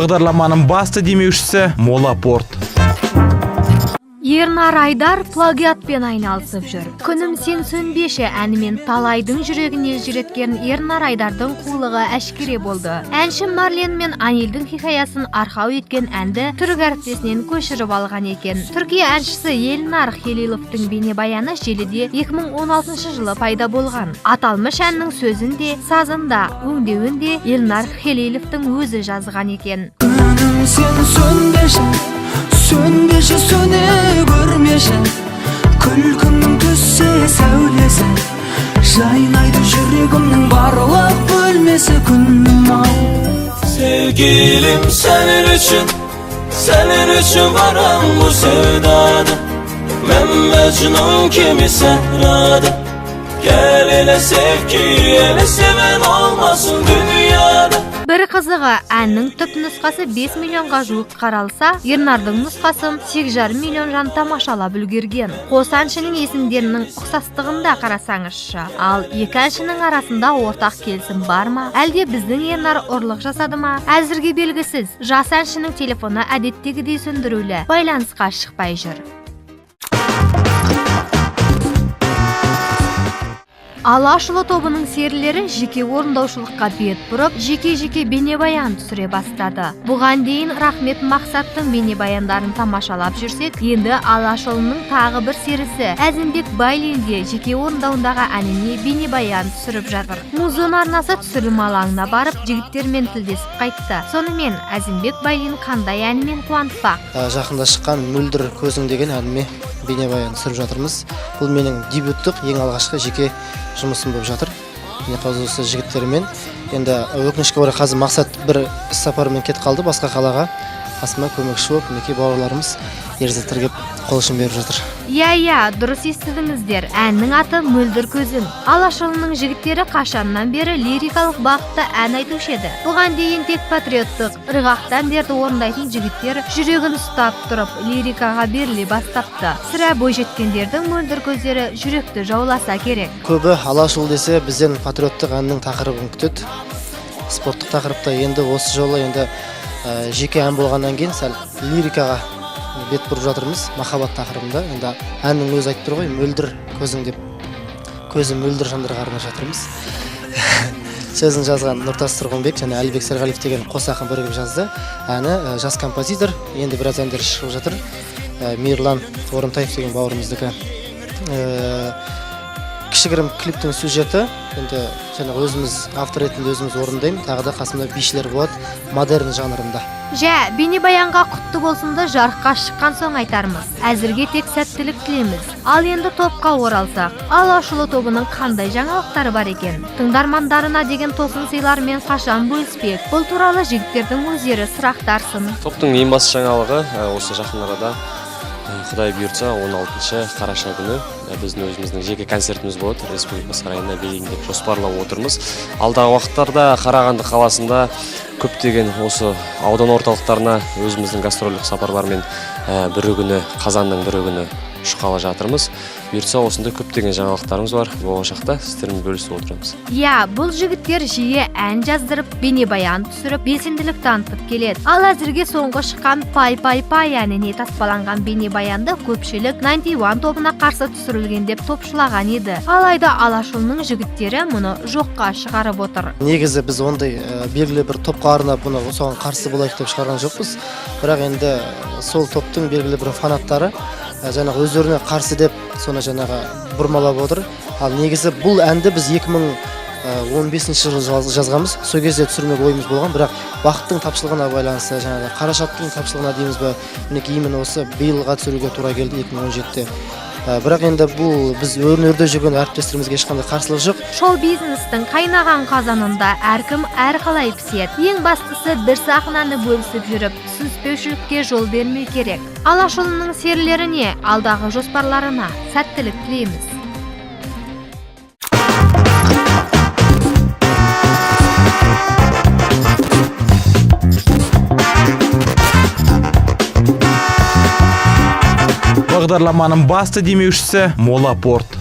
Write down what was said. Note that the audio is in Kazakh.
Бағдарламаның басты демеушісі Мола Порт. Ернар Айдар плагиатпен айналысып жүр. Күнім сен сөнбеші әнімен талайдың жүрегіне жүреткен Ернар Айдардың қулығы әшкере болды. Әнші Марлен мен Анилдің хикаясын арқау еткен әнді түрік әріптесінен көшіріп алған екен. Түркия әншісі Елнар Хелиловтың бейнебаяны желіде 2016 жылы пайда болған. Аталмыш әннің сөзін де, сазын да, өңдеуін де Елнар Хелиловтың өзі жазған екен. Күнім сен сөнбеші, сөне көрмеші, күлкіңнің түссе сәулесі, жайнайды жүрегімнің барлық бөлмесі күнім ау. Sevgilim senin için varım bu sevdada, ben Mecnun kimi sehrada, gel ele sev ki ele seven olmasın dünyada. Бір қызығы, әннің түп нұсқасы 5 миллионға жуық қаралса, Ернардың нұсқасын 8,5 миллион жан тамашалап үлгерген. Қос әншінің есімдерінің ұқсастығында қарасаңызшы. Ал екі әншінің арасында ортақ келісім бар ма? Әлде біздің Ернар ұрлық жасады ма? Әзірге белгісіз. Жас әншінің телефоны әдеттегідей сөндірулі, байланысқа шықпай жүр. Алашұлы тобының серілері жеке орындаушылыққа бет бұрып, жеке бейнебаян түсіре бастады. Бұған дейін Рахмет Мақсаттың бейнебаяндарын тамашалап жүрсек, енді Алашұлының тағы бір серісі Әзімбек Байлинде жеке орындауындағы әніне бейнебаян түсіріп жатыр. Музон арнасы түсірілім алаңына барып, жігіттермен тілдесіп қайтты. Сонымен Әзімбек Байлин қандай әнімен қуантпақ? Жақында шыққан Мөлдір көзің деген әніме бейнебаян түсіріп жатырмыз. Бұл менің дебюттық ең алғашқы жеке жұмысым болып жатыр. Осы жігіттермен. Енді өкінішке орай қазір Мақсат бір іс-сапармен кетіп қалды басқа қалаға. Қасыма көмекші болып, мінекей бауырларымыз ерзаттар келіп қол ұшын беріп жатыр. Иә, дұрыс естідіңіздер. Әннің аты Мөлдір көзің. Алашұлының жігіттері қашаннан бері лирикалық бағытта ән айтушы еді. Бұған дейін тек патриоттық, ырғақты әндерді орындайтын жігіттер жүрегін ұстап тұрып, лирикаға беріле бастапты. Сірә бойжеткендердің мөлдір көздері жүректі жауласа керек. Көбі Алашұл десе бізден патриоттық әннің тақырыбын күтеді. Спорттық тақырыпта енді осы жолы енді жеке ән болғаннан кейін сәл лирикаға бет бұрып жатырмыз, махаббат тақырыбында. Енді әннің өзі айтып тұр ғой, мөлдір көзің деп, көзі мөлдір жандарға арнап жатырмыз. Сөзін жазған Нұртас Тұрғынбек және Әлібек Серғалиев деген қос ақын бірігіп жазды. Әні жас композитор, енді біраз әндер шығып жатыр. Мейірлан Орынтаев деген бауырымыздікі. Кішігірім клиптің сюжеті, енді өзіміз автор ретінде өзіміз орындаймын, тағы да қасымда бишілер болады, модерн жанрында. Бейнебаянға құтты болсынды жарыққа шыққан соң айтармыз. Әзірге тек сәттілік тілейміз. Ал енді топқа оралсақ, Алашұлы тобының қандай жаңалықтары бар екен? Тыңдармандарына деген тосын сыйлармен қашан бөліспек? Бұл туралы жігіттердің өздері сұрақтарсын. Топтың ең басты жаңалығы осы жақын арада Құдай бұйыртса 16 қараша күні біздің өзіміздің жеке концертіміз болады. Республика сарайында берейін деп жоспарлап отырмыз. Алдағы уақыттарда Қарағанды қаласында көптеген осы аудан орталықтарына өзіміздің гастрольдік сапарлармен бірі күні, қазанның бірі күні шыққалы жатырмыз. Бұйыртса осында көптеген жаңалықтарымыз бар. Болашақта сіздермен бөлісіп отырамыз. Бұл жігіттер жиі ән жаздырып, бейнебаян түсіріп, белсенділік танытып келеді. Ал әзірге соңғы шыққан пай әніне таспаланған бейнебаянды көпшілік 91 тобына қарсы түсірілген деп топшылаған еді. Алайда Алашұлының жігіттері мұны жоққа шығарып отыр. Негізі біз ондай белгілі бір топқа арнап бұны соған қарсы болайық деп шығарған жоқпыз. Бірақ енді сол топтың белгілі бір фанаттары жаңағы өздеріне қарсы деп соны жаңағы бұрмалап отыр. Ал негізі бұл әнді біз 2015 жылы жазғанбыз. Сол кезде түсірмек ойымыз болған, бірақ уақыттың тапшылығына байланысты, жаңағы қаражаттың тапшылығына дейміз бе, мінекей именно осы биылға түсіруге тура келді 2017-те. Бірақ енді бұл біз өнерде жүрген әріптестерімізге ешқандай қарсылық жоқ. Шоу-бизнестің қайнаған қазанында әркім әрқалай піседі. Ең бастысы бір сахнаны бөлісіп жүріп, түсініспеушілікке жол бермеу керек. Алашұлының серілеріне, алдағы жоспарларына сәттілік тілейміз. Бағдарламаның басты демеушісі Мола Порт.